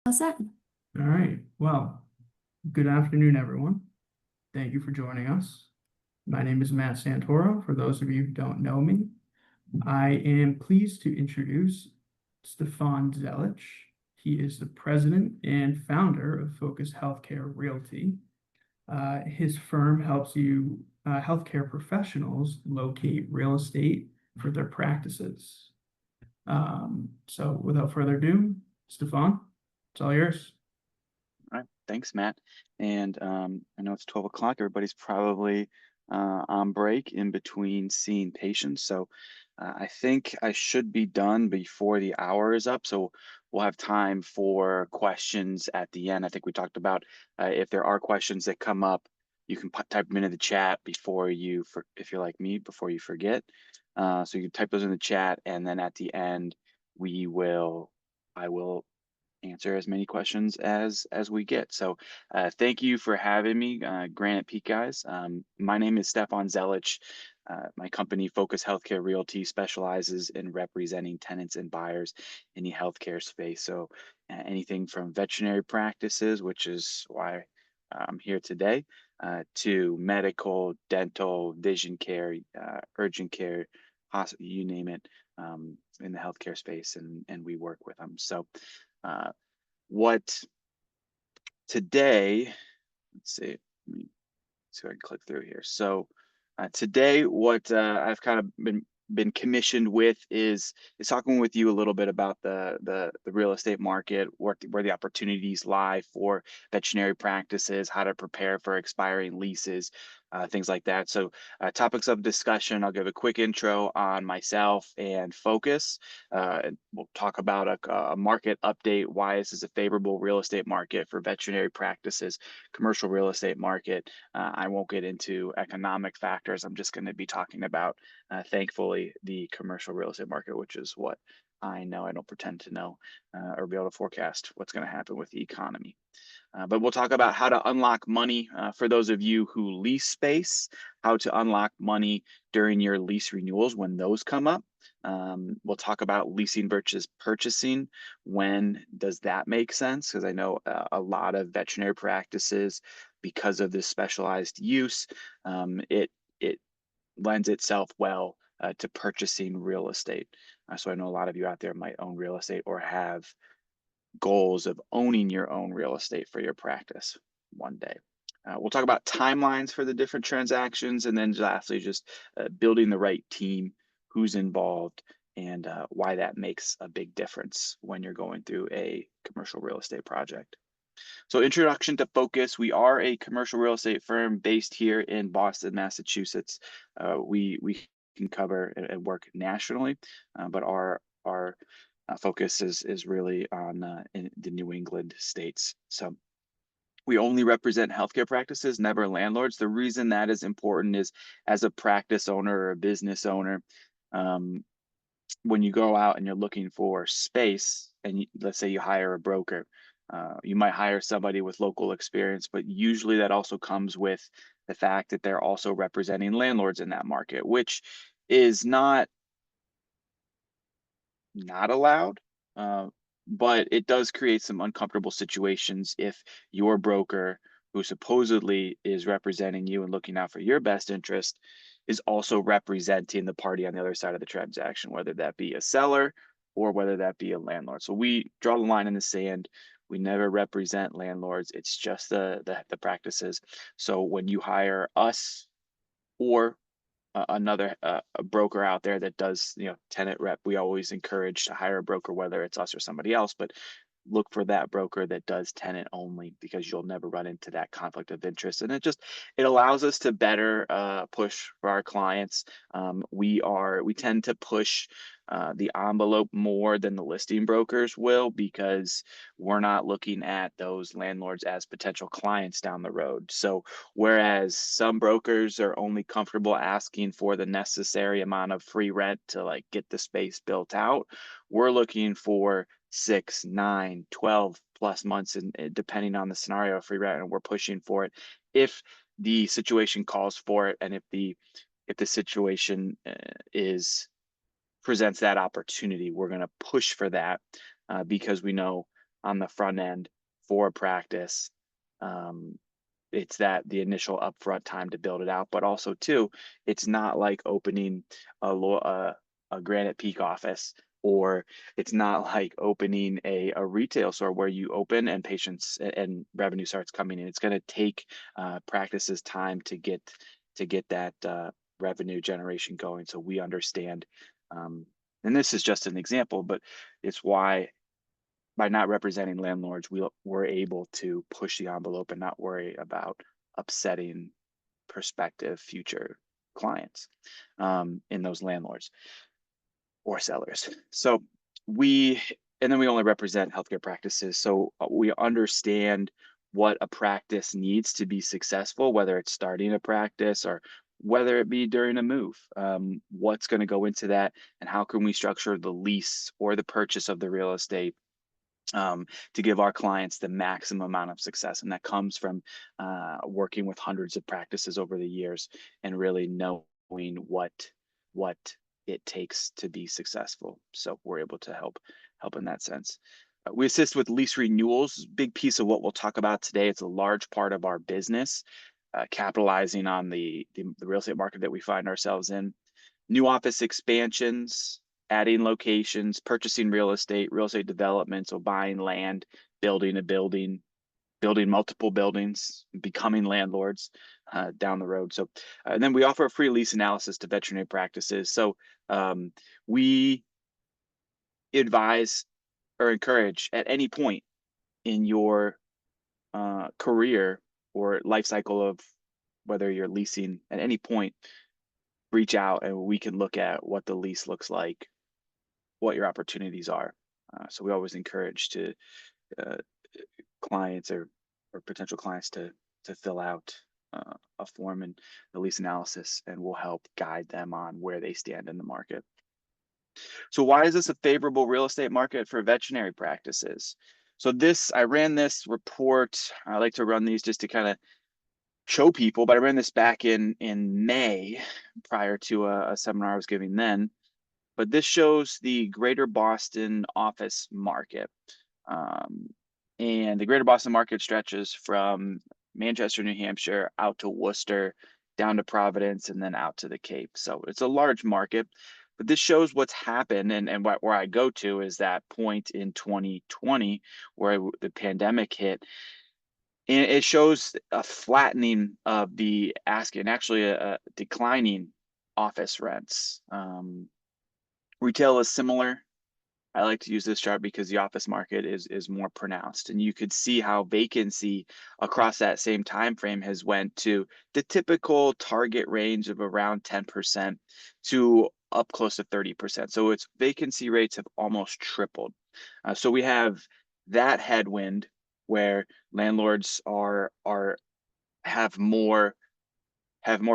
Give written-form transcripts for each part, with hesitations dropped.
All set. All right. Well, good afternoon, everyone. Thank you for joining us. My name is Matt Santoro. For those of you who don't know me, I am pleased to introduce Stefan Zelich. He is the president and founder of Focus Healthcare Realty. His firm helps healthcare professionals locate real estate for their practices. So without further ado, Stefan, it's all yours. All right, thanks, Matt. And I know it's 12 o'clock. Everybody's probably on break in between seeing patients. So I think I should be done before the hour is up. So we'll have time for questions at the end. I think we talked about if there are questions that come up, you can type them into the chat before if you're like me, before you forget. So you can type those in the chat, and then at the end, I will answer as many questions as we get. So thank you for having me, Granite Peak guys. My name is Stefan Zelich. My company, Focus Healthcare Realty, specializes in representing tenants and buyers in the healthcare space. So anything from veterinary practices, which is why I'm here today, to medical, dental, vision care, urgent care, hospital, you name it, in the healthcare space, and we work with them. So what today, let's see, let me see if I can click through here. So today, what I've kind of been commissioned with is talking with you a little bit about the real estate market, where the opportunities lie for veterinary practices, how to prepare for expiring leases, things like that. So topics of discussion, I'll give a quick intro on myself and Focus. And we'll talk about a market update, why this is a favorable real estate market for veterinary practices, commercial real estate market. I won't get into economic factors. I'm just going to be talking about, thankfully, the commercial real estate market, which is what I know. I don't pretend to know or be able to forecast what's going to happen with the economy. But we'll talk about how to unlock money for those of you who lease space, how to unlock money during your lease renewals when those come up. We'll talk about leasing versus purchasing. When does that make sense? Because I know a lot of veterinary practices, because of this specialized use, it lends itself well to purchasing real estate. So I know a lot of you out there might own real estate or have goals of owning your own real estate for your practice one day. We'll talk about timelines for the different transactions, and then lastly, just building the right team, who's involved, and why that makes a big difference when you're going through a commercial real estate project. So introduction to Focus. We are a commercial real estate firm based here in Boston, Massachusetts. We can cover and work nationally, but our focus is really on in the New England states. So we only represent healthcare practices, never landlords. The reason that is important is, as a practice owner or a business owner, when you go out and you're looking for space, and let's say you hire a broker, you might hire somebody with local experience, but usually that also comes with the fact that they're also representing landlords in that market, which is not allowed, but it does create some uncomfortable situations if your broker, who supposedly is representing you and looking out for your best interest, is also representing the party on the other side of the transaction, whether that be a seller or whether that be a landlord. So we draw the line in the sand. We never represent landlords. It's just the practices. So when you hire us or another a broker out there that does tenant rep, we always encourage to hire a broker, whether it's us or somebody else, but look for that broker that does tenant only, because you'll never run into that conflict of interest. And it allows us to better push for our clients. We tend to push the envelope more than the listing brokers will, because we're not looking at those landlords as potential clients down the road. So whereas some brokers are only comfortable asking for the necessary amount of free rent to get the space built out, we're looking for 6, 9, 12 plus months, and depending on the scenario, free rent, and we're pushing for it if the situation calls for it, and if the situation presents that opportunity. We're going to push for that because we know on the front end for a practice. It's that the initial upfront time to build it out, but also too, it's not like opening a Granite Peak office, or it's not like opening a retail store where you open and patients and revenue starts coming in. It's going to take practices time to get that revenue generation going. So we understand, and this is just an example, but it's why by not representing landlords, we're able to push the envelope and not worry about upsetting prospective future clients in those landlords or sellers. So and then we only represent healthcare practices. So we understand what a practice needs to be successful, whether it's starting a practice or whether it be during a move. What's going to go into that, and how can we structure the lease or the purchase of the real estate to give our clients the maximum amount of success. And that comes from working with hundreds of practices over the years and really knowing what it takes to be successful. So we're able to help in that sense. We assist with lease renewals, big piece of what we'll talk about today. It's a large part of our business, capitalizing on the real estate market that we find ourselves in. New office expansions, adding locations, purchasing real estate development, so buying land, building a building, building multiple buildings, becoming landlords down the road. So, and then we offer a free lease analysis to veterinary practices. So we advise or encourage at any point in your career or life cycle of whether you're leasing, at any point, reach out and we can look at what the lease looks like, what your opportunities are. So we always encourage to uh, clients or potential clients to fill out a form and the lease analysis, and we'll help guide them on where they stand in the market. So why is this a favorable real estate market for veterinary practices? So I ran this report. I like to run these just to kind of show people, but I ran this back in May prior to a seminar I was giving then. But this shows the greater Boston office market. And the greater Boston market stretches from Manchester, New Hampshire, out to Worcester, down to Providence, and then out to the Cape. So it's a large market. But this shows what's happened, and where I go to is that point in 2020 where the pandemic hit. And it shows a flattening of the asking, actually a declining office rents. Retail is similar. I like to use this chart because the office market is more pronounced, and you could see how vacancy across that same time frame has went to the typical target range of around 10% to up close to 30%. So its vacancy rates have almost tripled. So we have that headwind where landlords have more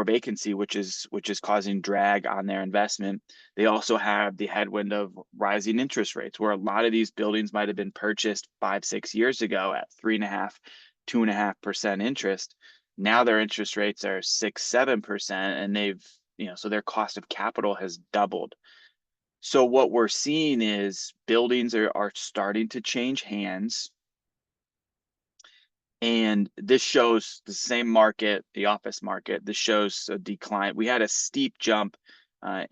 vacancy, which is causing drag on their investment. They also have the headwind of rising interest rates, where a lot of these buildings might have been purchased 5-6 years ago at 3.5%, 2.5% interest. Now their interest rates are 6-7%, and so their cost of capital has doubled. So what we're seeing is buildings are starting to change hands. And this shows the same market, the office market. This shows a decline. We had a steep jump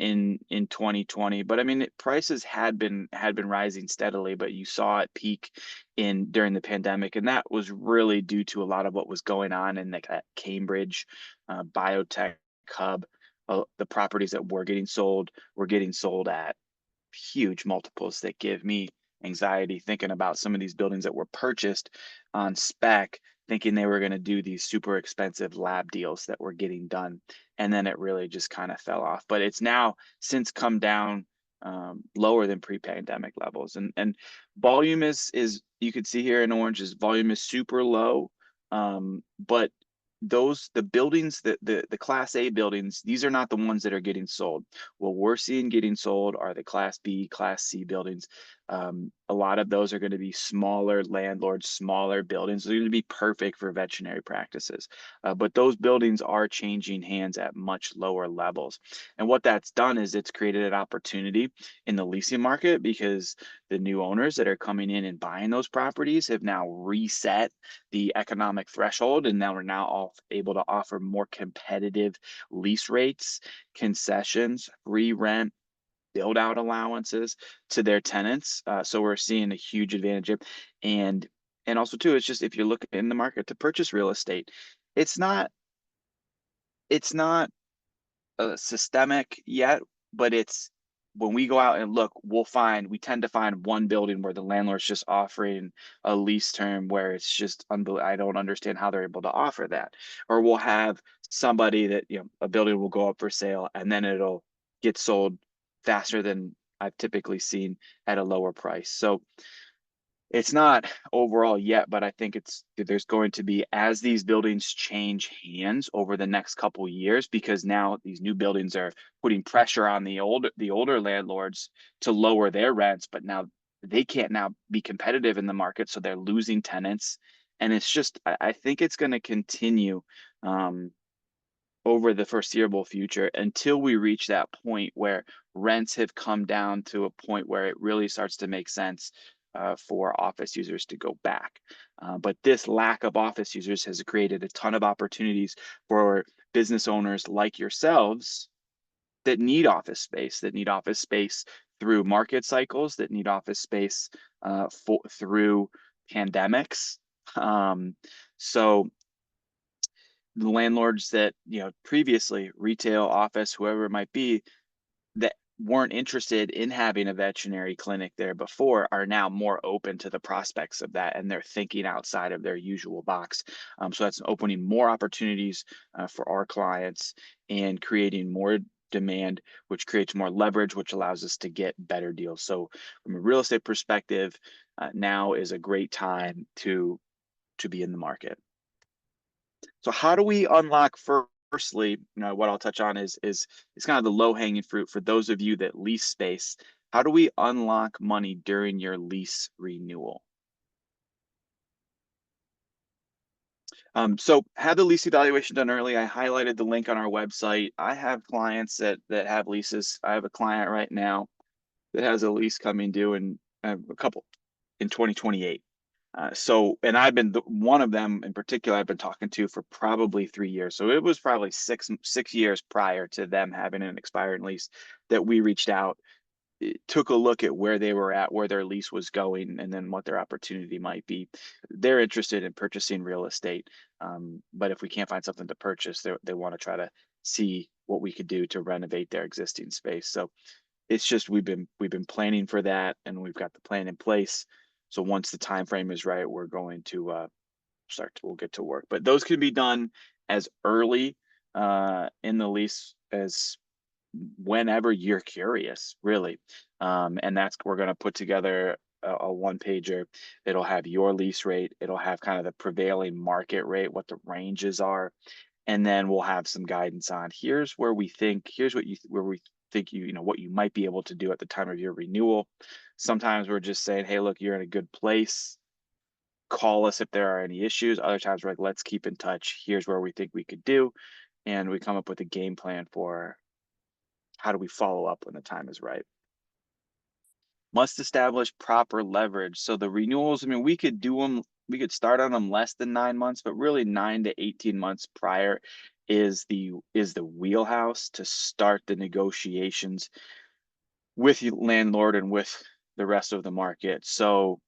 in 2020, but I mean, prices had been rising steadily, but you saw it peak during the pandemic, and that was really due to a lot of what was going on in that Cambridge biotech hub. The properties that were getting sold at huge multiples that give me anxiety thinking about some of these buildings that were purchased on spec, thinking they were going to do these super expensive lab deals that were getting done. And then it really just kind of fell off. But it's now since come down lower than pre-pandemic levels. And volume is you could see here in orange, volume is super low. But the buildings, the class A buildings, these are not the ones that are getting sold. What we're seeing getting sold are the class B, class C buildings. A lot of those are going to be smaller landlords, smaller buildings. They're going to be perfect for veterinary practices. But those buildings are changing hands at much lower levels. And what that's done is it's created an opportunity in the leasing market, because the new owners that are coming in and buying those properties have now reset the economic threshold, and now we're now all able to offer more competitive lease rates, concessions, free rent, build out allowances to their tenants. So we're seeing a huge advantage. And and also too, it's just, if you're looking in the market to purchase real estate, it's not it's not systemic yet, but it's, when we go out and look, we tend to find one building where the landlord's just offering a lease term where it's just unbelievable. I don't understand how they're able to offer that. Or we'll have somebody that, a building will go up for sale and then it'll get sold faster than I've typically seen at a lower price. So it's not overall yet, but I think there's going to be, as these buildings change hands over the next couple years, because now these new buildings are putting pressure on the older landlords to lower their rents, but now they can't now be competitive in the market, so they're losing tenants. And it's just, I think it's going to continue over the foreseeable future until we reach that point where rents have come down to a point where it really starts to make sense for office users to go back. But this lack of office users has created a ton of opportunities for business owners like yourselves that need office space, through market cycles, that need office space through pandemics. So the landlords that, previously, retail, office, whoever it might be, that weren't interested in having a veterinary clinic there before, are now more open to the prospects of that, and they're thinking outside of their usual box. So that's opening more opportunities for our clients and creating more demand, which creates more leverage, which allows us to get better deals. So from a real estate perspective, now is a great time to be in the market. So how do we unlock? Firstly, what I'll touch on is kind of the low hanging fruit for those of you that lease space. How do we unlock money during your lease renewal? So have the lease evaluation done early. I highlighted the link on our website. I have clients that have leases. I have a client right now that has a lease coming due in a couple in 2028. And I've been one of them in particular I've been talking to for probably 3 years. So it was probably six years prior to them having an expiring lease that we reached out, took a look at where they were at, where their lease was going, and then what their opportunity might be. They're interested in purchasing real estate, but if we can't find something to purchase, they want to try to see what we could do to renovate their existing space. So it's just, we've been planning for that, and we've got the plan in place. So once the time frame is right, we're going to we'll get to work. But those can be done as early in the lease as whenever you're curious, really. And we're going to put together a one pager. It'll have your lease rate. It'll have kind of the prevailing market rate, what the ranges are, and then we'll have some guidance on here's what we think what you might be able to do at the time of your renewal. Sometimes we're just saying, hey, look, you're in a good place, call us if there are any issues. Other times we're like, let's keep in touch, here's where we think we could do, and we come up with a game plan for how do we follow up when the time is right. Must establish proper leverage. So the renewals, I mean, we could start on them less than 9 months, but really 9 to 18 months prior is the wheelhouse to start the negotiations with the landlord and with the rest of the market. So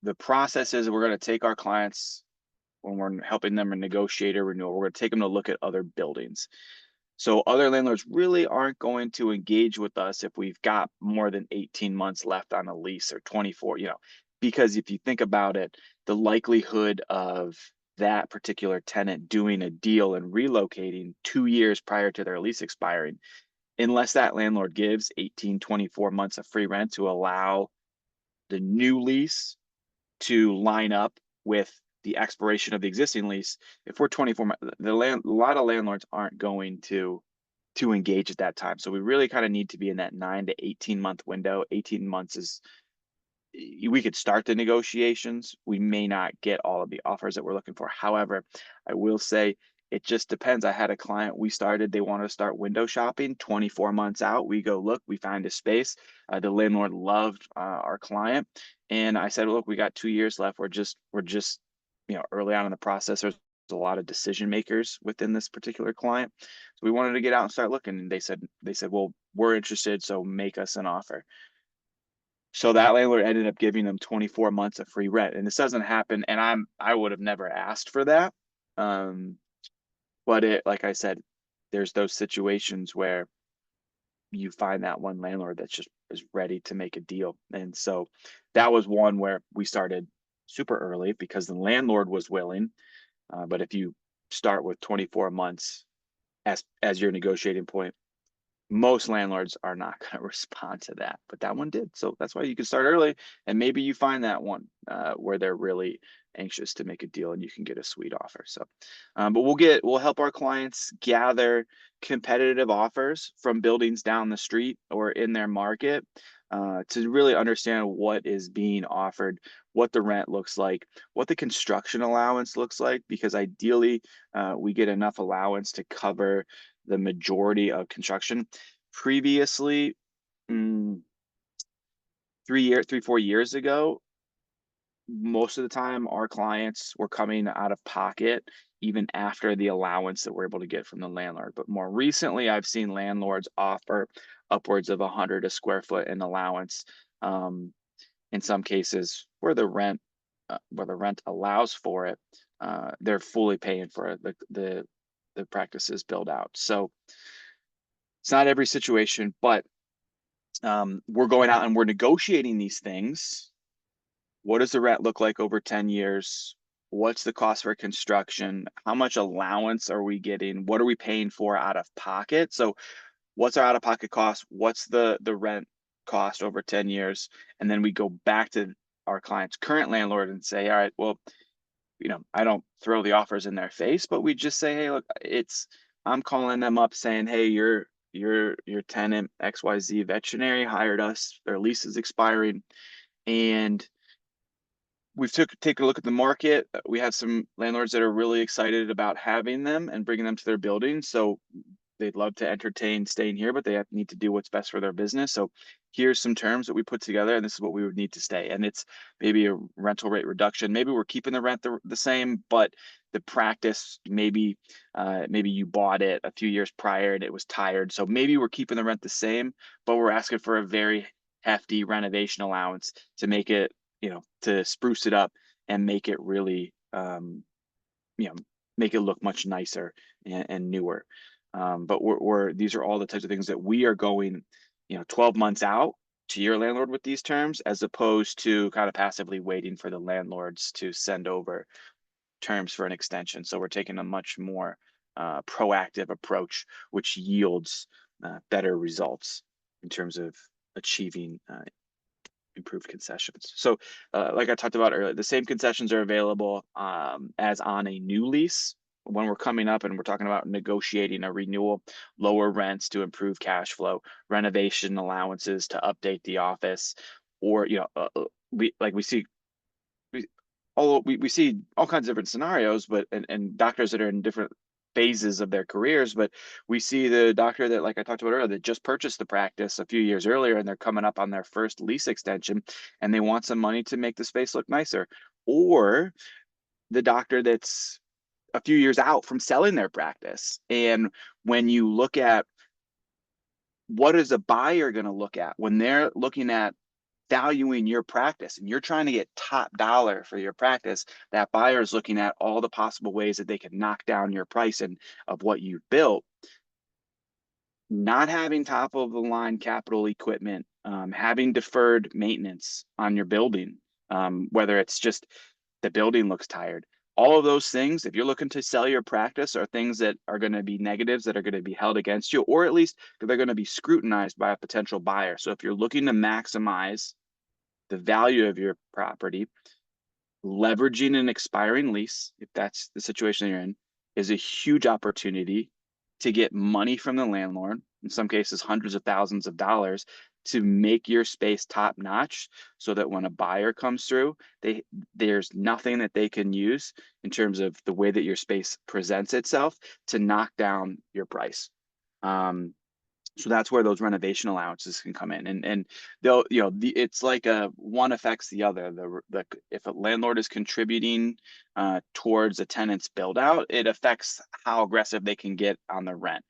the process is, we're going to take our clients, when we're helping them negotiate a renewal, we're going to take them to look at other buildings. So other landlords really aren't going to engage with us if we've got more than 18 months left on a lease, or 24, because if you think about it, the likelihood of that particular tenant doing a deal and relocating 2 years prior to their lease expiring, unless that landlord gives 18, 24 months of free rent to allow the new lease to line up with the expiration of the existing lease, if we're 24 months, a lot of landlords aren't going to engage at that time. So we really kind of need to be in that 9 to 18 month window. 18 months is, we could start the negotiations. We may not get all of the offers that we're looking for. However, I will say it just depends. I had a client, they wanted to start window shopping 24 months out. We go, look, we find a space. The landlord loved our client. And I said, look, we got 2 years left. We're just, early on in the process. There's a lot of decision makers within this particular client. So we wanted to get out and start looking. And they said, well, we're interested. So make us an offer. So that landlord ended up giving them 24 months of free rent. And this doesn't happen. And I would have never asked for that. But like I said, there's those situations where you find that one landlord that's just is ready to make a deal. And so that was one where we started super early because the landlord was willing. But if you start with 24 months as your negotiating point, most landlords are not going to respond to that, but that one did. So that's why you can start early, and maybe you find that one where they're really anxious to make a deal and you can get a sweet offer. So, but we'll help our clients gather competitive offers from buildings down the street or in their market to really understand what is being offered, what the rent looks like, what the construction allowance looks like, because ideally we get enough allowance to cover the majority of construction. Previously, 4 years ago, most of the time our clients were coming out of pocket even after the allowance that we're able to get from the landlord. But more recently, I've seen landlords offer upwards of 100 a square foot in allowance. In some cases where the rent allows for it, they're fully paying for it. The practices build out. So it's not every situation, but we're going out and we're negotiating these things. What does the rent look like over 10 years? What's the cost for construction? How much allowance are we getting? What are we paying for out of pocket? So what's our out of pocket cost? What's the rent cost over 10 years? And then we go back to our client's current landlord and say, all right, well, I don't throw the offers in their face, but we just say, hey, look, I'm calling them up saying, hey, your tenant XYZ Veterinary hired us, their lease is expiring, and we've take a look at the market. We have some landlords that are really excited about having them and bringing them to their building. So they'd love to entertain staying here, but they need to do what's best for their business. So here's some terms that we put together, and this is what we would need to stay. And it's maybe a rental rate reduction. Maybe we're keeping the rent the same, but the practice, maybe you bought it a few years prior and it was tired. So maybe we're keeping the rent the same, but we're asking for a very hefty renovation allowance to make it, to spruce it up and make it really, make it look much nicer and newer. But these are all the types of things that we are going, 12 months out to your landlord with these terms, as opposed to kind of passively waiting for the landlords to send over terms for an extension. So we're taking a much more proactive approach, which yields better results in terms of achieving improved concessions. So like I talked about earlier, the same concessions are available as on a new lease. When we're coming up and we're talking about negotiating a renewal, lower rents to improve cash flow, renovation allowances to update the office, or we see all kinds of different scenarios, but and doctors that are in different phases of their careers. But we see the doctor that, like I talked about earlier, that just purchased the practice a few years earlier, and they're coming up on their first lease extension, and they want some money to make the space look nicer. Or the doctor that's a few years out from selling their practice. And when you look at what is a buyer going to look at when they're looking at valuing your practice and you're trying to get top dollar for your practice, that buyer is looking at all the possible ways that they can knock down your price and of what you've built. Not having top of the line capital equipment, having deferred maintenance on your building, whether it's just the building looks tired. All of those things, if you're looking to sell your practice, are things that are going to be negatives that are going to be held against you, or at least they're going to be scrutinized by a potential buyer. So if you're looking to maximize the value of your property, leveraging an expiring lease, if that's the situation you're in, is a huge opportunity to get money from the landlord, in some cases, hundreds of thousands of dollars, to make your space top notch so that when a buyer comes through, there's nothing that they can use in terms of the way that your space presents itself to knock down your price. So that's where those renovation allowances can come in, and they'll, it's like one affects the other. The if a landlord is contributing towards a tenant's build out, it affects how aggressive they can get on the rent.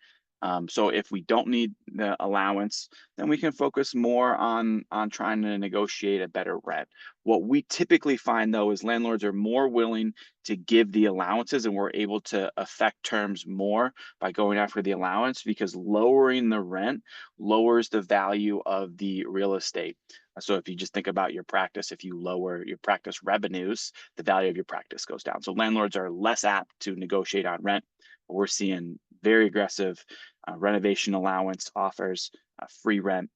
So if we don't need the allowance, then we can focus more on trying to negotiate a better rent. What we typically find though is landlords are more willing to give the allowances, and we're able to affect terms more by going after the allowance, because lowering the rent lowers the value of the real estate. So if you just think about your practice, if you lower your practice revenues, the value of your practice goes down. So landlords are less apt to negotiate on rent. We're seeing very aggressive renovation allowance offers, free rent,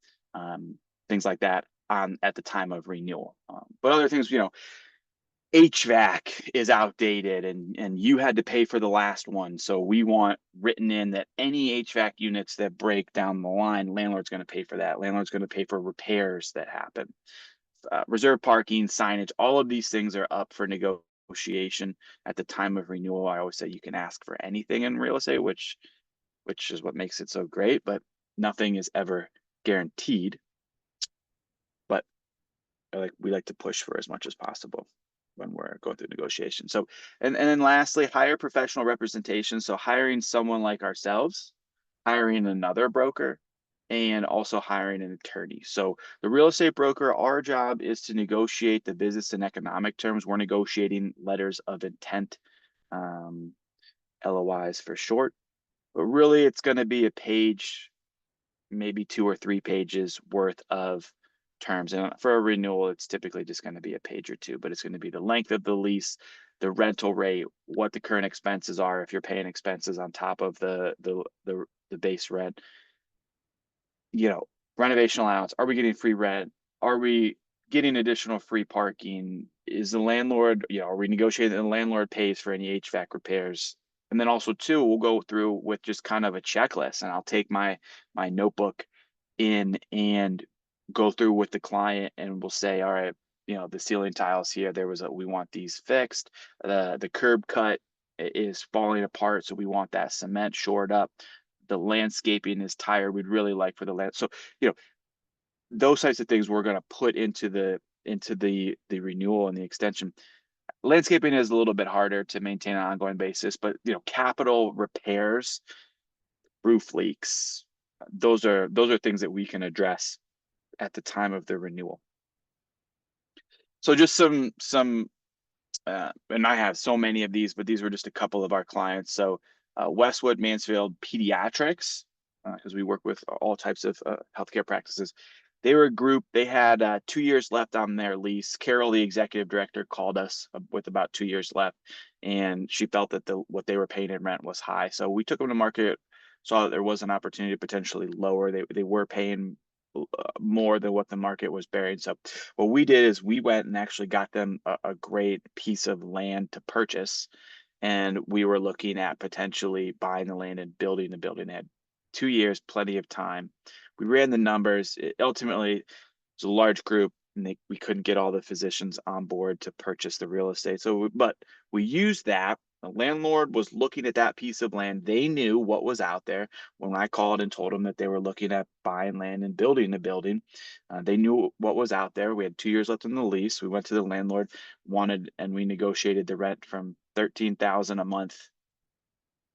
things like that on at the time of renewal. But other things, HVAC is outdated and you had to pay for the last one. So we want written in that any HVAC units that break down the line, landlord's going to pay for that. Landlord's going to pay for repairs that happen. Reserve parking, signage, all of these things are up for negotiation at the time of renewal. I always say you can ask for anything in real estate, which is what makes it so great, but nothing is ever guaranteed. But we like to push for as much as possible when we're going through negotiation. So, and then lastly, hire professional representation. So hiring someone like ourselves, hiring another broker, and also hiring an attorney. So the real estate broker, our job is to negotiate the business and economic terms. We're negotiating letters of intent, LOIs for short, but really it's going to be a page, maybe 2 or 3 pages worth of terms. And for a renewal, it's typically just going to be a page or two, but it's going to be the length of the lease, the rental rate, what the current expenses are, if you're paying expenses on top of the base rent, renovation allowance. Are we getting free rent? Are we getting additional free parking? Is the landlord, are we negotiating that the landlord pays for any HVAC repairs? And then also too, we'll go through with just kind of a checklist, and I'll take my notebook in and go through with the client, and we'll say, all right, the ceiling tiles here, we want these fixed. The curb cut is falling apart, so we want that cement shored up. The landscaping is tired. We'd really like for the land. So, those types of things we're going to put into the renewal and the extension. Landscaping is a little bit harder to maintain on an ongoing basis, but capital repairs, roof leaks, those are things that we can address at the time of the renewal. So just some and I have so many of these, but these were just a couple of our clients. So Westwood Mansfield Pediatrics, because we work with all types of healthcare practices. They were a group. They had 2 years left on their lease. Carol, the executive director, called us with about 2 years left, and she felt that what they were paying in rent was high. So we took them to market, saw that there was an opportunity to potentially lower. They were paying more than what the market was bearing. So what we did is we went and actually got them a great piece of land to purchase, and we were looking at potentially buying the land and building the building. They had 2 years, plenty of time. We ran the numbers. Ultimately, it was a large group, and we couldn't get all the physicians on board to purchase the real estate. But we used that. The landlord was looking at that piece of land. They knew what was out there. When I called and told them that they were looking at buying land and building the building, they knew what was out there. We had 2 years left in the lease. We went to the landlord, and we negotiated the rent from $13,000 a month.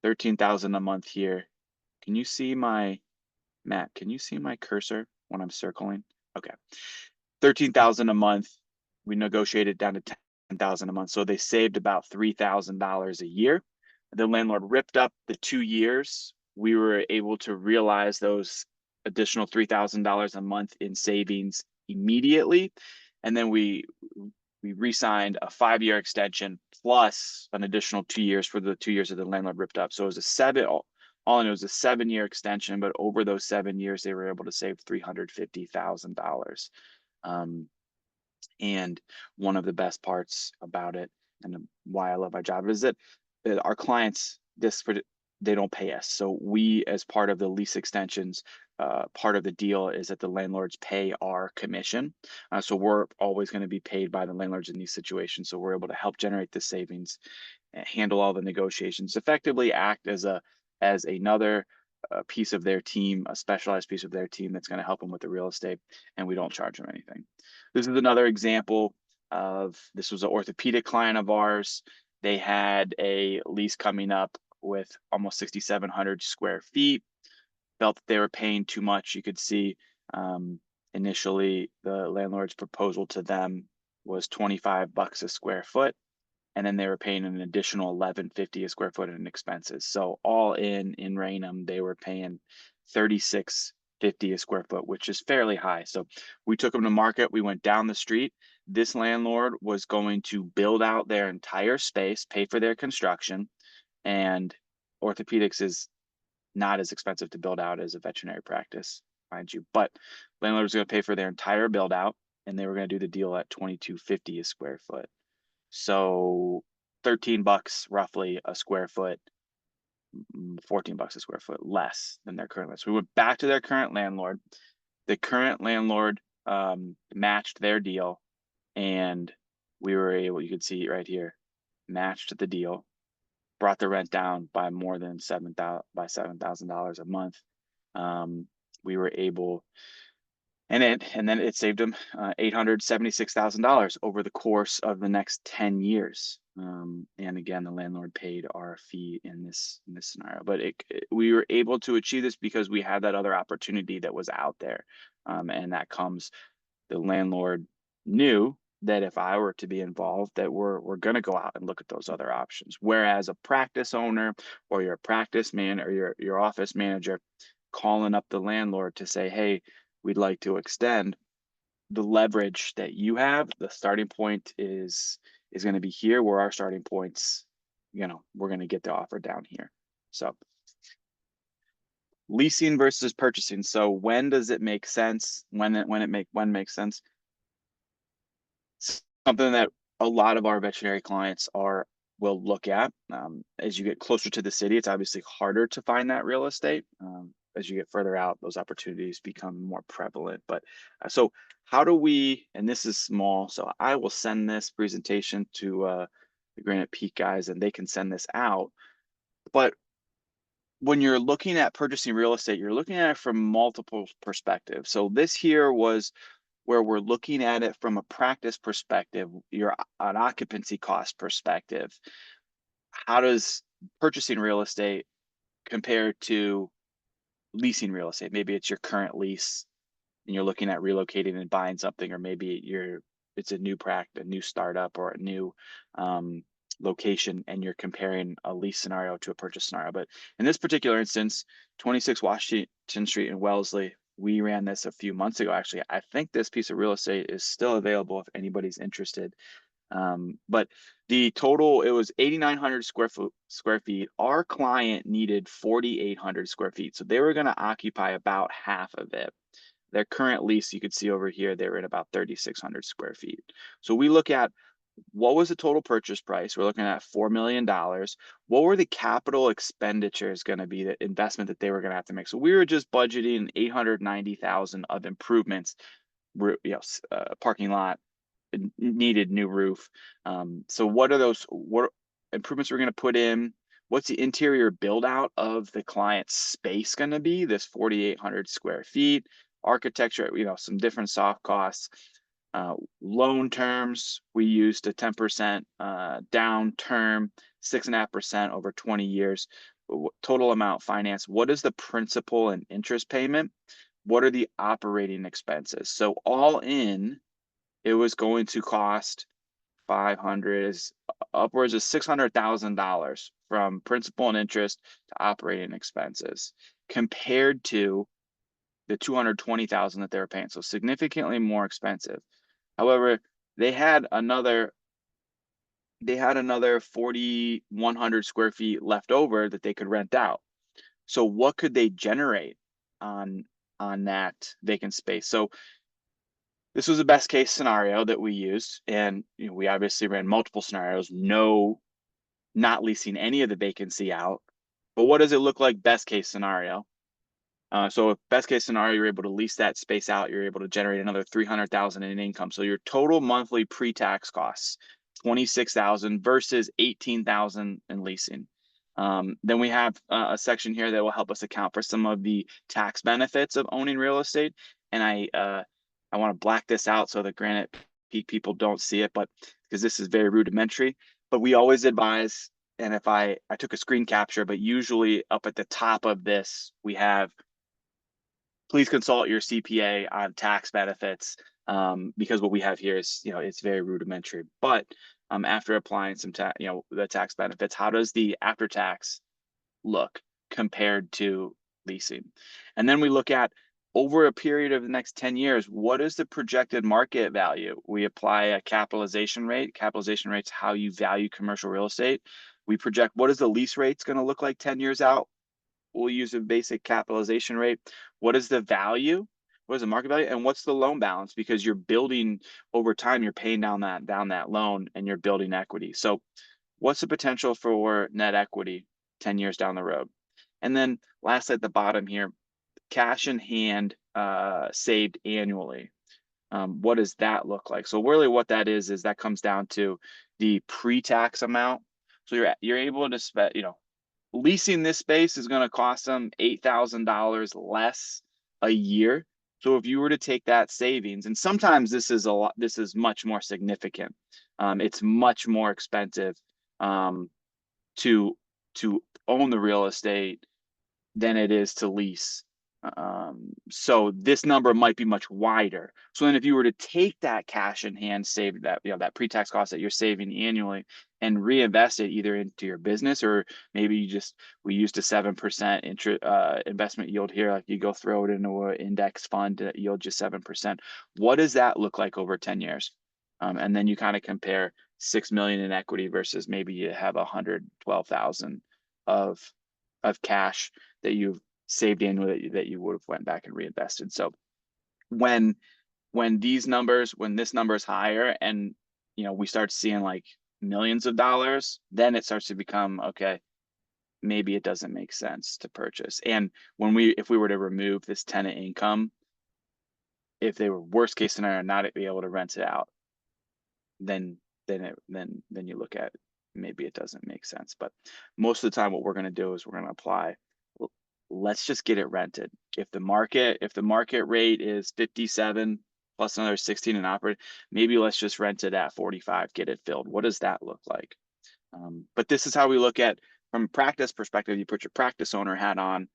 $13,000 a month here. Can you see Matt, can you see my cursor when I'm circling? Okay. $13,000 a month. We negotiated down to $10,000 a month. So they saved about $3,000 a year. The landlord ripped up the 2 years. We were able to realize those additional $3,000 a month in savings immediately. And then we re-signed a 5-year extension plus an additional 2 years for the 2 years that the landlord ripped up. So it was all in, it was a 7-year extension, but over those 7 years, they were able to save $350,000. And one of the best parts about it, and why I love my job, is that our clients, they don't pay us. So we, as part of the lease extensions, part of the deal is that the landlords pay our commission. So we're always going to be paid by the landlords in these situations. So we're able to help generate the savings, handle all the negotiations, effectively act as another piece of their team, a specialized piece of their team that's going to help them with the real estate, and we don't charge them anything. This is another example of, this was an orthopedic client of ours. They had a lease coming up with almost 6,700 square feet, felt that they were paying too much. You could see initially the landlord's proposal to them was $25 a square foot, and then they were paying an additional $11.50 a square foot in expenses. So all in Raynham, they were paying $36.50 a square foot, which is fairly high. So we took them to market. We went down the street. This landlord was going to build out their entire space, pay for their construction, and orthopedics is not as expensive to build out as a veterinary practice, mind you. But landlord was going to pay for their entire build out, and they were going to do the deal at $22.50 a square foot. So $13 roughly a square foot, $14 a square foot less than their current list. We went back to their current landlord. The current landlord matched their deal, and we were able, you could see right here, matched the deal, brought the rent down by more than $7,000 a month. We were able, and then it saved them $876,000 over the course of the next 10 years. And again, the landlord paid our fee in this scenario, but we were able to achieve this because we had that other opportunity that was out there, and that comes, the landlord knew that if I were to be involved, that we're going to go out and look at those other options. Whereas a practice owner, or your practice man, or your office manager calling up the landlord to say, hey, we'd like to extend, the leverage that you have, the starting point is going to be here, where our starting points, we're going to get the offer down here. So leasing versus purchasing. So when does it make sense? When makes sense? Something that a lot of our veterinary clients will look at. As you get closer to the city, it's obviously harder to find that real estate. As you get further out, those opportunities become more prevalent. But so how do we, and this is small, so I will send this presentation to the Granite Peak guys, and they can send this out. But when you're looking at purchasing real estate, you're looking at it from multiple perspectives. So this here was where we're looking at it from a practice perspective, an occupancy cost perspective. How does purchasing real estate compare to leasing real estate? Maybe it's your current lease and you're looking at relocating and buying something, or maybe it's a new practice, a new startup, or a new location, and you're comparing a lease scenario to a purchase scenario. But in this particular instance, 26 Washington Street in Wellesley, we ran this a few months ago. Actually, I think this piece of real estate is still available if anybody's interested. But the total, it was 8,900 square feet. Our client needed 4,800 square feet. So they were going to occupy about half of it. Their current lease, you could see over here, they were at about 3,600 square feet. So we look at, what was the total purchase price? We're looking at $4 million. What were the capital expenditures going to be, the investment that they were going to have to make? So we were just budgeting $890,000 of improvements, parking lot, needed new roof. So what improvements we're going to put in? What's the interior build out of the client's space going to be? This 4,800 square feet, architecture, some different soft costs. Loan terms, we used a 10% down term, 6.5% over 20 years. Total amount financed. What is the principal and interest payment? What are the operating expenses? So all in, it was going to cost 500, upwards of $600,000 from principal and interest to operating expenses, compared to the $220,000 that they were paying. So significantly more expensive. However, they had another 4,100 square feet left over that they could rent out. So what could they generate on that vacant space? So this was a best case scenario that we used, and we obviously ran multiple scenarios. No, not leasing any of the vacancy out. But what does it look like best case scenario? So if best case scenario, you're able to lease that space out, you're able to generate another 300,000 in income. So your total monthly pre-tax costs, 26,000 versus 18,000 in leasing. Then we have a section here that will help us account for some of the tax benefits of owning real estate. And I want to black this out so that Granite Peak people don't see it, but because this is very rudimentary. But we always advise, and if I took a screen capture, but usually up at the top of this, we have please consult your CPA on tax benefits, because what we have here is, it's very rudimentary. But after applying some the tax benefits, how does the after tax look compared to leasing? And then we look at over a period of the next 10 years, what is the projected market value? We apply a capitalization rate. Capitalization rate's how you value commercial real estate. We project what is the lease rate's going to look like 10 years out. We'll use a basic capitalization rate. What is the value? What is the market value? And what's the loan balance? Because you're building over time, you're paying down that loan and you're building equity. So what's the potential for net equity 10 years down the road? And then last at the bottom here, cash in hand saved annually. What does that look like? So really what that is that comes down to the pre-tax amount. So you're able to spend, leasing this space is going to cost them $8,000 less a year. So if you were to take that savings, and sometimes this is much more significant. It's much more expensive to own the real estate than it is to lease. So this number might be much wider. So then if you were to take that cash in hand, save that, that pre-tax cost that you're saving annually and reinvest it either into your business, or maybe we used a 7% investment yield here. Like you go throw it into an index fund that yields you 7%. What does that look like over 10 years? And then you kind of compare 6 million in equity versus maybe you have 112,000 of cash that you've saved annually that you would have went back and reinvested. So when this number is higher and we start seeing like millions of dollars, then it starts to become, okay, maybe it doesn't make sense to purchase. And if we were to remove this tenant income, if they were worst case scenario not be able to rent it out, then you look at maybe it doesn't make sense. But most of the time what we're going to do is we're going to apply, let's just get it rented. If the market rate is 57 plus another 16 in operating, maybe let's just rent it at 45, get it filled. What does that look like? But this is how we look at, from a practice perspective, you put your practice owner hat on,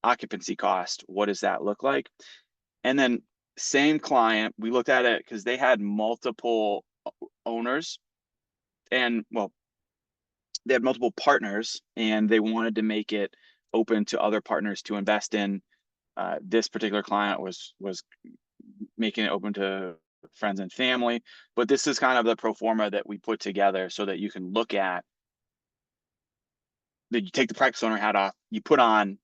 occupancy cost, what does that look like? And then same client, we looked at it because they had multiple owners and they had multiple partners and they wanted to make it open to other partners to invest in. This particular client was making it open to friends and family, but this is kind of the pro forma that we put together so that you can look at that. You take the practice owner hat off, you put on,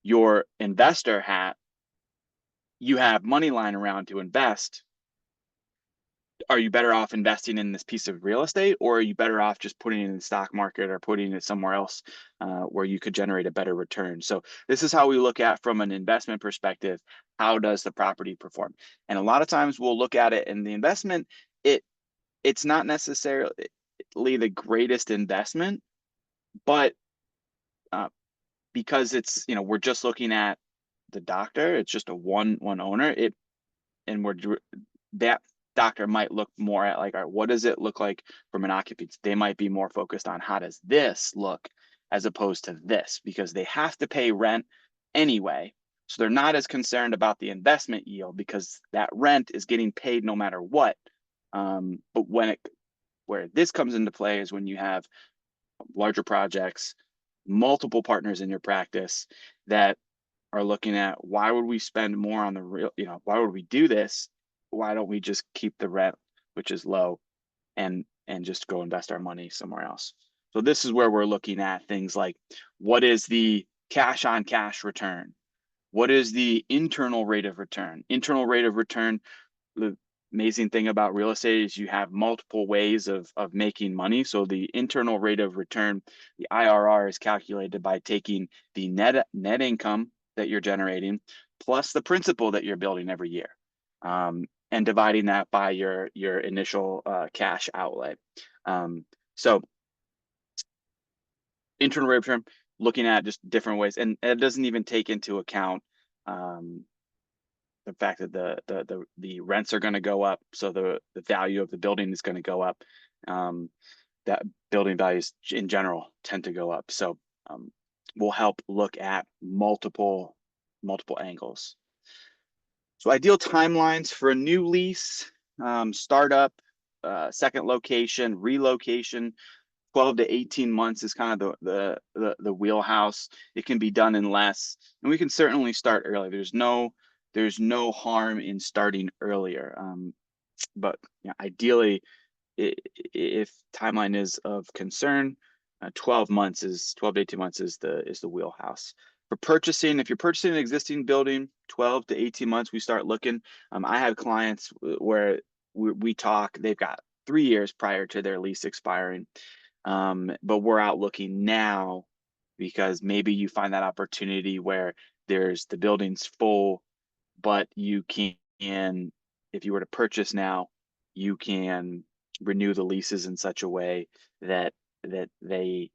your investor hat, you have money lying around to invest. Are you better off investing in this piece of real estate, or are you better off just putting it in the stock market or putting it somewhere else where you could generate a better return? So this is how we look at, from an investment perspective, how does the property perform? And a lot of times we'll look at it in the investment, it's not necessarily the greatest investment, but because it's, we're just looking at the doctor, it's just a one owner, that doctor might look more at like, all right, what does it look like from an occupancy? They might be more focused on how does this look as opposed to this, because they have to pay rent anyway. So they're not as concerned about the investment yield because that rent is getting paid no matter what. But where this comes into play is when you have larger projects, multiple partners in your practice that are looking at, why would we spend more on the real, why would we do this? Why don't we just keep the rent, which is low, and just go invest our money somewhere else? So this is where we're looking at things like, what is the cash on cash return? What is the internal rate of return? Internal rate of return the amazing thing about real estate is you have multiple ways of making money. So the internal rate of return, the IRR, is calculated by taking the net income that you're generating plus the principal that you're building every year, and dividing that by your initial cash outlay. So internal rate of return, looking at just different ways, and it doesn't even take into account the fact that the rents are going to go up, so the value of the building is going to go up. That building values in general tend to go up. So we'll help look at multiple angles. So ideal timelines for a new lease, startup, second location, relocation. 12 to 18 months is kind of the wheelhouse. It can be done in less, and we can certainly start early. There's no harm in starting earlier. But ideally, if timeline is of concern, 12 to 18 months is the wheelhouse. For purchasing, if you're purchasing an existing building, 12 to 18 months, we start looking. I have clients where we talk, they've got 3 years prior to their lease expiring. But we're out looking now because maybe you find that opportunity where the building's full, but you can, if you were to purchase now, you can renew the leases in such a way that they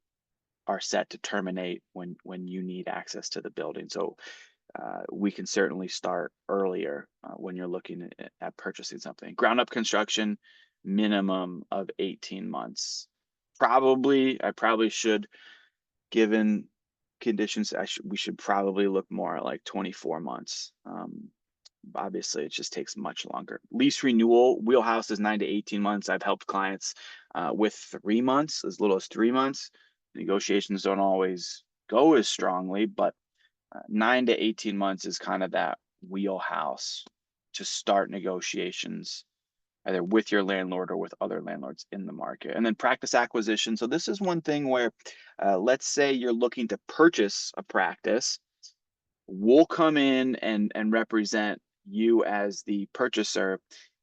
are set to terminate when you need access to the building. So we can certainly start earlier when you're looking at purchasing something. Ground up construction, minimum of 18 months. I probably should, given conditions, we should probably look more at like 24 months. Obviously, it just takes much longer. Lease renewal wheelhouse is 9 to 18 months. I've helped clients with 3 months, as little as 3 months. Negotiations don't always go as strongly, but 9 to 18 months is kind of that wheelhouse to start negotiations, either with your landlord or with other landlords in the market. And then practice acquisition. So this is one thing where, let's say you're looking to purchase a practice, we'll come in and represent you as the purchaser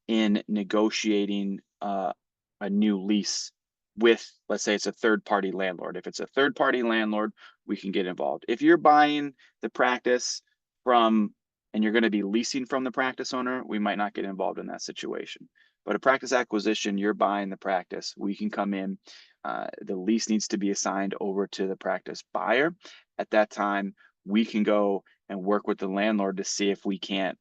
in negotiating a new lease with, let's say it's a third-party landlord. If it's a third-party landlord, we can get involved. If you're buying the practice from, and you're going to be leasing from the practice owner, we might not get involved in that situation. But a practice acquisition, you're buying the practice, we can come in. The lease needs to be assigned over to the practice buyer. At that time, we can go and work with the landlord to see if we can't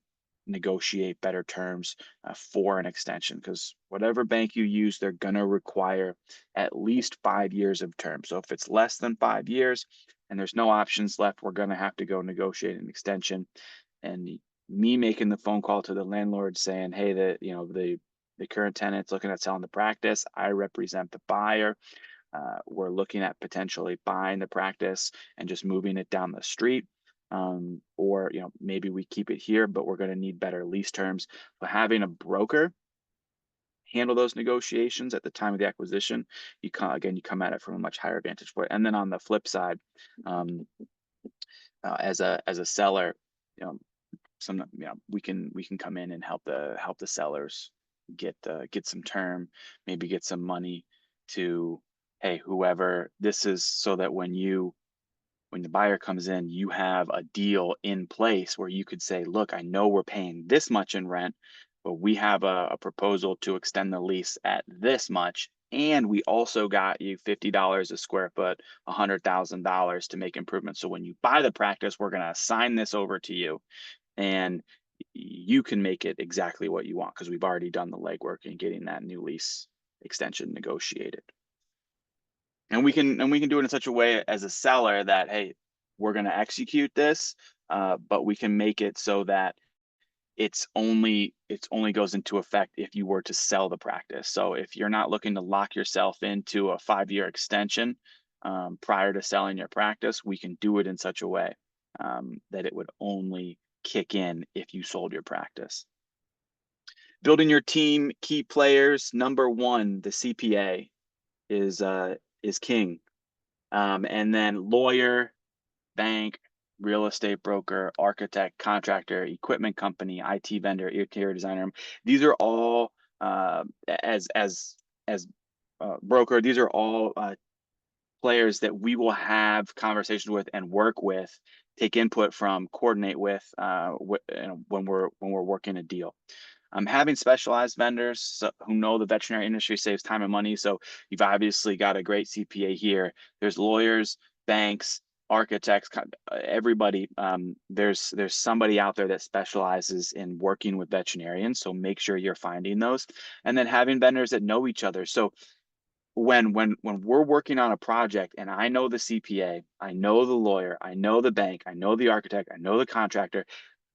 negotiate better terms for an extension, because whatever bank you use, they're going to require at least 5 years of term. So if it's less than 5 years and there's no options left, we're going to have to go negotiate an extension. And me making the phone call to the landlord saying, hey, the current tenant's looking at selling the practice, I represent the buyer. We're looking at potentially buying the practice and just moving it down the street. Or maybe we keep it here, but we're going to need better lease terms. But having a broker handle those negotiations at the time of the acquisition, you come at it from a much higher vantage point. And then on the flip side, as a seller, we can come in and help the sellers get some term, maybe get some money to, hey, whoever this is, so that when the buyer comes in, you have a deal in place where you could say, look, I know we're paying this much in rent, but we have a proposal to extend the lease at this much. And we also got you $50 a square foot, $100,000 to make improvements. So when you buy the practice, we're going to assign this over to you, and you can make it exactly what you want, because we've already done the legwork in getting that new lease extension negotiated. And we can do it in such a way as a seller that, hey, we're going to execute this, but we can make it so that it's only goes into effect if you were to sell the practice. So if you're not looking to lock yourself into a 5-year extension prior to selling your practice, we can do it in such a way that it would only kick in if you sold your practice. Building your team, key players. Number 1, the CPA is king. And then lawyer, bank, real estate broker, architect, contractor, equipment company, IT vendor, interior designer. These are all as broker. These are all players that we will have conversations with and work with, take input from, coordinate with when we're working a deal. Having specialized vendors who know the veterinary industry saves time and money. So you've obviously got a great CPA here. There's lawyers, banks, architects, everybody. There's somebody out there that specializes in working with veterinarians. So make sure you're finding those, and then having vendors that know each other. So when we're working on a project and I know the CPA, I know the lawyer, I know the bank, I know the architect, I know the contractor,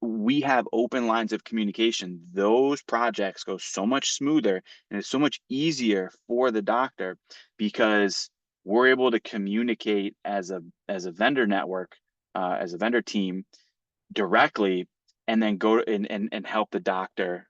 we have open lines of communication. Those projects go so much smoother and it's so much easier for the doctor because we're able to communicate as a vendor network, as a vendor team directly, and then go and help the doctor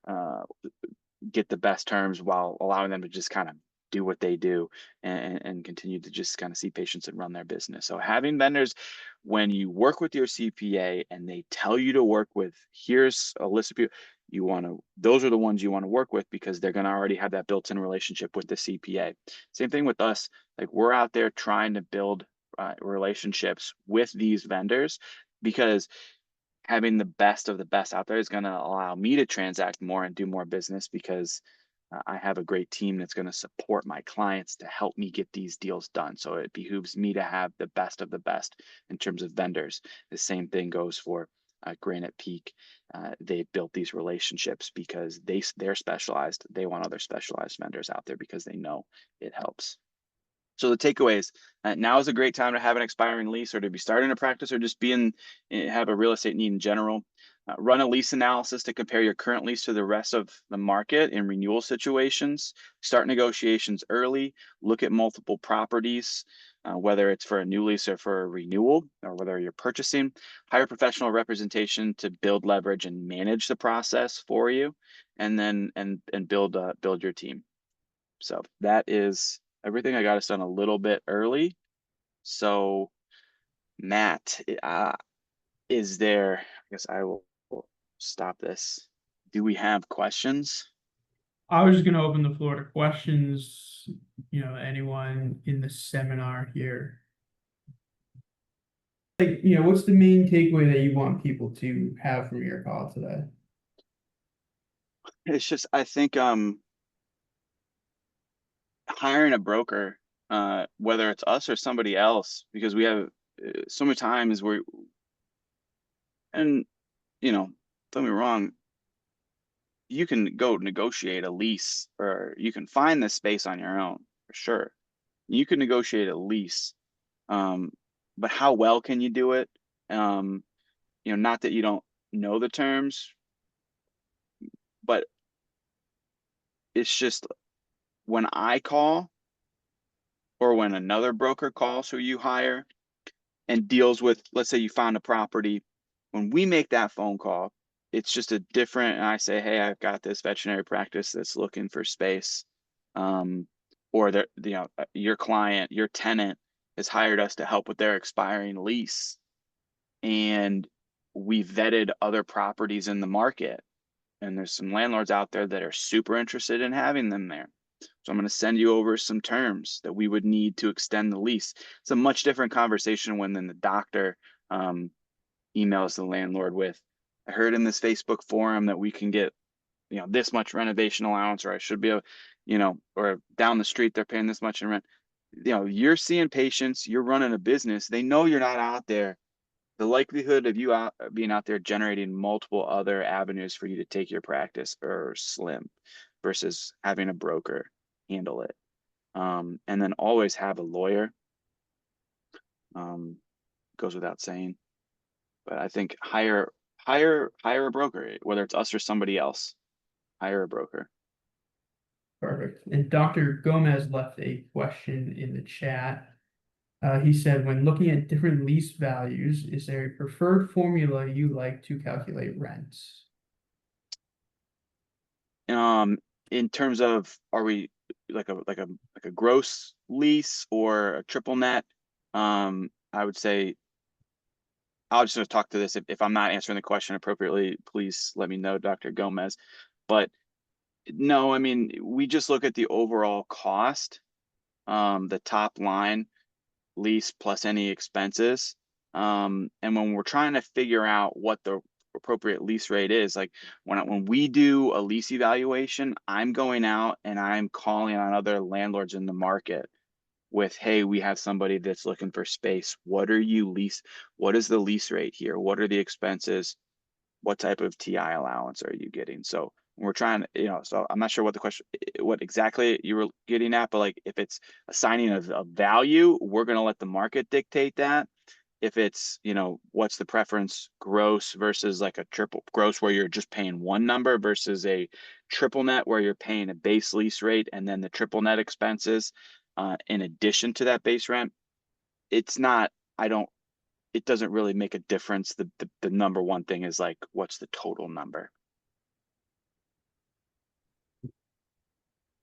get the best terms while allowing them to just kind of do what they do and continue to just kind of see patients and run their business. So having vendors, when you work with your CPA and they tell you to work with, here's a list of people you want to, those are the ones you want to work with because they're going to already have that built-in relationship with the CPA. Same thing with us. Like we're out there trying to build relationships with these vendors because having the best of the best out there is going to allow me to transact more and do more business because I have a great team that's going to support my clients to help me get these deals done. So it behooves me to have the best of the best in terms of vendors. The same thing goes for Granite Peak. They built these relationships because they're specialized. They want other specialized vendors out there because they know it helps. So the takeaways, now is a great time to have an expiring lease or to be starting a practice or just have a real estate need in general. Run a lease analysis to compare your current lease to the rest of the market in renewal situations. Start negotiations early. Look at multiple properties, whether it's for a new lease or for a renewal or whether you're purchasing. Hire professional representation to build leverage and manage the process for you, and then build your team. So that is everything. I got us done a little bit early. So Matt, is there, I guess I will stop this. Do we have questions? I was just gonna open the floor to questions, anyone in the seminar here. Like, what's the main takeaway that you want people to have from your call today? It's just, I think, hiring a broker, whether it's us or somebody else, because we have so many times where, and, don't get me wrong, you can go negotiate a lease or you can find this space on your own for sure. You can negotiate a lease. But how well can you do it? Not that you don't know the terms, but it's just when I call or when another broker calls who you hire and deals with, let's say you found a property, when we make that phone call, it's just a different, and I say, hey, I've got this veterinary practice that's looking for space. Or your client, your tenant has hired us to help with their expiring lease. And we vetted other properties in the market. And there's some landlords out there that are super interested in having them there. So I'm going to send you over some terms that we would need to extend the lease. It's a much different conversation when then the doctor emails the landlord with, I heard in this Facebook forum that we can get, this much renovation allowance, or I should be able, or down the street, they're paying this much in rent. You're seeing patients, you're running a business. They know you're not out there. The likelihood of you being out there generating multiple other avenues for you to take your practice are slim versus having a broker handle it. And then always have a lawyer. Goes without saying, but I think hire a broker, whether it's us or somebody else. Hire a broker. Perfect. And Dr. Gomez left a question in the chat. He said, when looking at different lease values, is there a preferred formula you like to calculate rents? In terms of, are we like a gross lease or a triple net? I would say I'll just talk to this. If I'm not answering the question appropriately, please let me know, Dr. Gomez. But no, I mean, we just look at the overall cost, the top line, lease plus any expenses. And when we're trying to figure out what the appropriate lease rate is, like when we do a lease evaluation, I'm going out and I'm calling on other landlords in the market with, hey, we have somebody that's looking for space. What is the lease rate here? What are the expenses? What type of TI allowance are you getting? So we're trying to, so I'm not sure what exactly you were getting at, but like if it's assigning a value, we're going to let the market dictate that. If it's, what's the preference, gross versus like a triple gross where you're just paying one number versus a triple net where you're paying a base lease rate and then the triple net expenses in addition to that base rent, it's not, I don't, it doesn't really make a difference. The number one thing is like, what's the total number?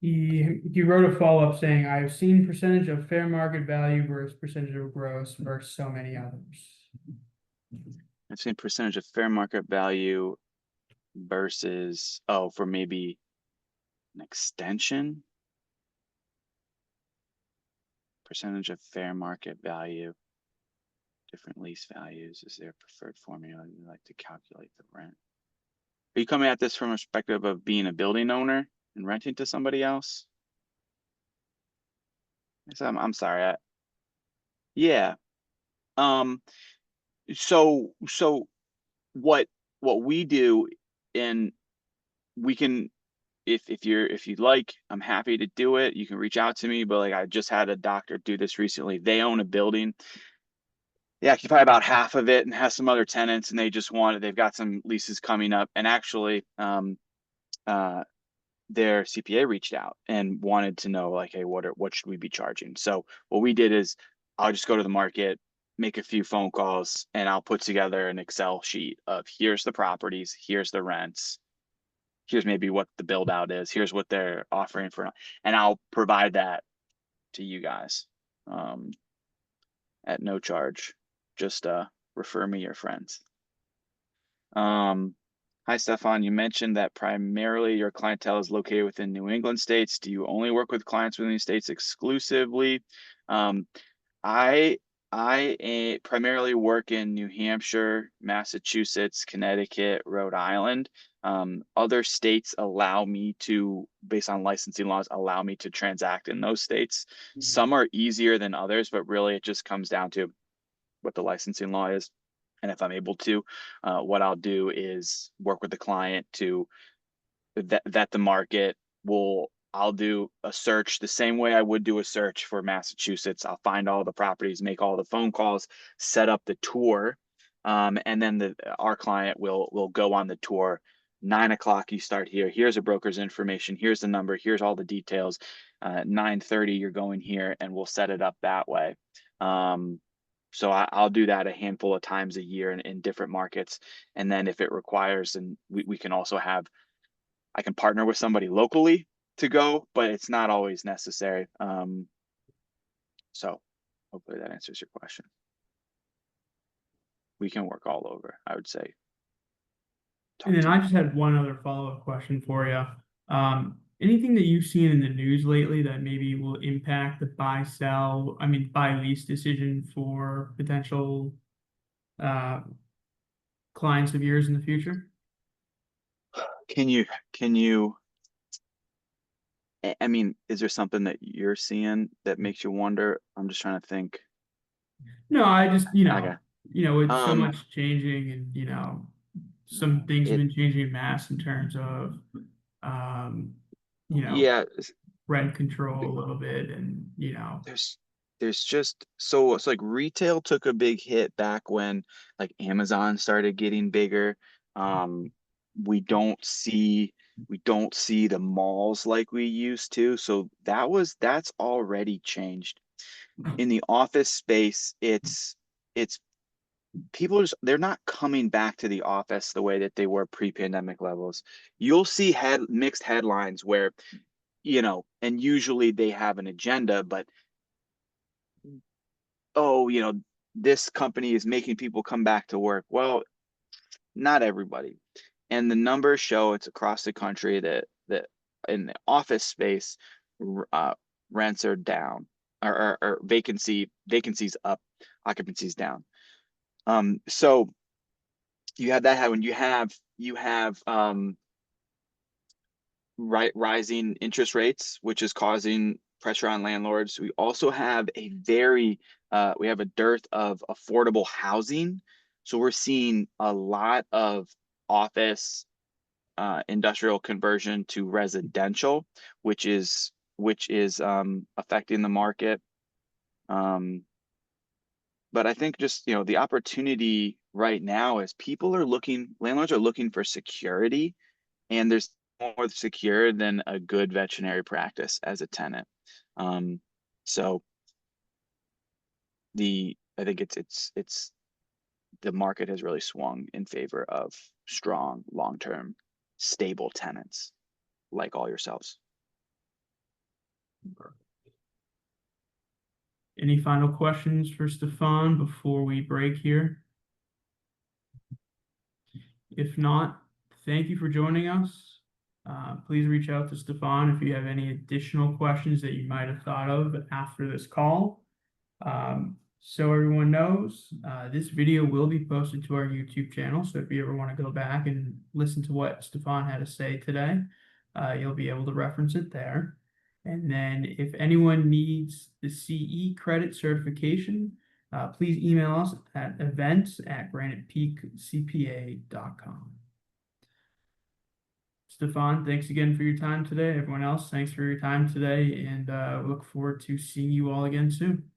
He wrote a follow-up saying, I've seen percentage of fair market value versus percentage of gross versus so many others. I've seen percentage of fair market value versus, for maybe an extension. Percentage of fair market value, different lease values. Is there a preferred formula you like to calculate the rent? Are you coming at this from a perspective of being a building owner and renting to somebody else? I'm sorry. Yeah. Um, so what we do, and we can, if you'd like, I'm happy to do it. You can reach out to me, but like I just had a doctor do this recently. They own a building. They occupy about half of it and has some other tenants, and they've got some leases coming up. And actually, their CPA reached out and wanted to know like, hey, what should we be charging? So what we did is I'll just go to the market, make a few phone calls, and I'll put together an Excel sheet of here's the properties, here's the rents, here's maybe what the build out is, here's what they're offering for, and I'll provide that to you guys at no charge. Just refer me your friends. Hi, Stefan. You mentioned that primarily your clientele is located within New England states. Do you only work with clients within these states exclusively? I primarily work in New Hampshire, Massachusetts, Connecticut, Rhode Island. Other states allow me to, based on licensing laws, allow me to transact in those states. Some are easier than others, but really it just comes down to what the licensing law is. And if I'm able to, what I'll do is work with the client to vet the market. I'll do a search the same way I would do a search for Massachusetts. I'll find all the properties, make all the phone calls, set up the tour, and then our client will go on the tour. 9 o'clock, you start here. Here's a broker's information. Here's the number. Here's all the details. 9:30, you're going here, and we'll set it up that way. So I'll do that a handful of times a year in different markets. And then if it requires, and we can also I can partner with somebody locally to go, but it's not always necessary. So hopefully that answers your question. We can work all over, I would say. And then I just had one other follow-up question for you. Anything that you've seen in the news lately that maybe will impact the buy lease decision for potential clients of yours in the future? Can you, I mean, is there something that you're seeing that makes you wonder? I'm just trying to think. No, I just, Okay. with so much changing and, some things have It, been changing in mass in terms of, yeah, rent control a little bit and, there's just, so it's like retail took a big hit back when like Amazon started getting bigger. We don't see the malls like we used to. So that's already changed. In the office space, it's people they're not coming back to the office the way that they were pre-pandemic levels. You'll see mixed headlines where, and usually they have an agenda, but oh, this company is making people come back to work. Well, not everybody. And the numbers show it's across the country that in the office space, uh, rents are down, or vacancies up, occupancies down. So you have that happen. You have rising interest rates, which is causing pressure on landlords. We also have we have a dearth of affordable housing. So we're seeing a lot of office, industrial conversion to residential, which is affecting the market. Um, but I think just, the opportunity right now is landlords are looking for security, and there's more secure than a good veterinary practice as a tenant. Um, so I think it's the market has really swung in favor of strong, long-term, stable tenants like all yourselves. Any final questions for Stefan before we break here? If not, thank you for joining us. Please reach out to Stefan if you have any additional questions that you might have thought of after this call. So everyone knows, this video will be posted to our YouTube channel. So if you ever want to go back and listen to what Stefan had to say today, you'll be able to reference it there. And then if anyone needs the CE credit certification, please email us at events@granitepeakcpa.com. Stefan, thanks again for your time today. Everyone else, thanks for your time today, and look forward to seeing you all again soon.